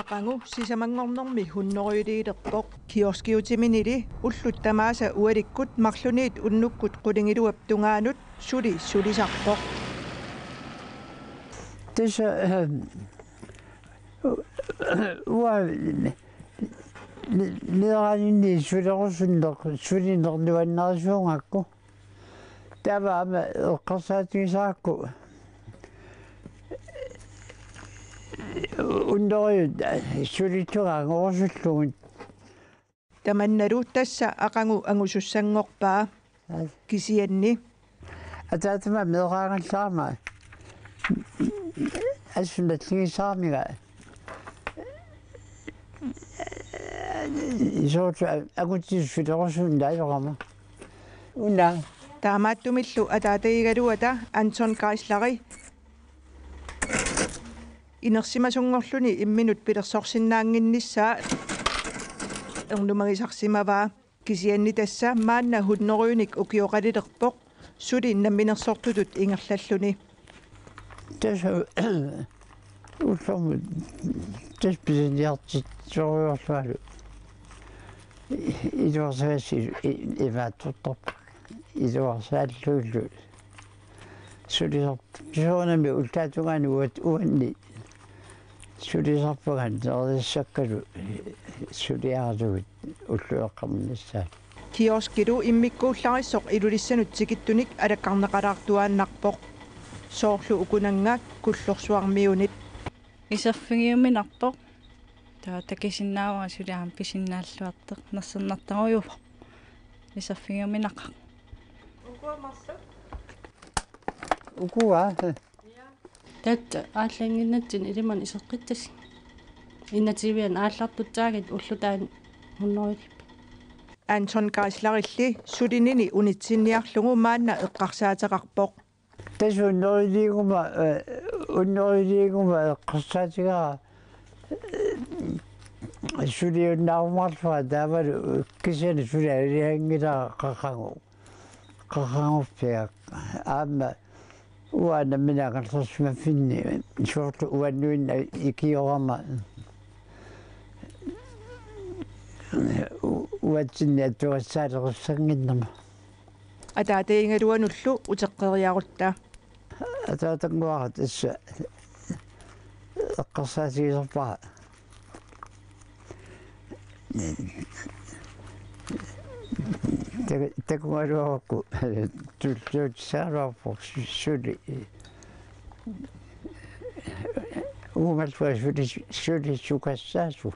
Aqangu sisamangornormi hunnoruyuliilerpoq kioskiutiminili ullut tamaasa ualikkut marluniit unnukkut qulingiluap tungaanut sulisarpoq. Tässä nieraanini sulinernuannarisuungakku tavaama eqqarsaatigisaakku unnoruyut sulittugaangorsullugut Tamannalu tassa aqangu angusussangorpaa kisianni ataatama meeraangallaarma assunatligisaarmiga isootu agutissulersuun taajorama unna taamaattumillu ataatagigaluata Anton Kaislari inersimasungorluni imminut pilersorsinnaanginnissaa ernumagisarsimavaa kisianni tassa maanna hunnoruyunik ukioqalilerpoq suli namminersortutut ingerlalluni tässä ullormu tässä piseniartit soruyorlualu iluarsagassi ivaattortorpa iluarsaalluullu sulisart pisoonami ultaatungani uanni sulisarpagan neerissakkalu suliaarlugut ullueqqarnissaa kioskilu immikkuullarissor ilulissanut tikittunik alakkarneqalaartuaannarpoq soorlu ukunangaak kullorsuarmiunit isaffigiuminarpoq taa takisinnaava suliaam pisinnaalluarteq nersernertarujup isaffigiuminaqa ukua tat aallanginnatsin iliman iseqqittas innativian aallartuttaagit ullutaan hunnorulip Anton Kaislarilli sulinini unitsinniarlugu maanna eqqarsaateqarpoq tässä unnoriliiguma eqqarsaatigaa suliunnaarumarlua taavalu kisani sulialiangilaa qaqanguppiaq aama uana minaqarlersmaffinni suorlu uannuinna ikiorama uatsinni atuassaalerussanginnama ataataingaluanullu uteqqeriaruttaa атаатангуарат асса эққарсаатигисерпара такуалуаракку туллуутсааруарпор сули уумаллуа сули сукассаасу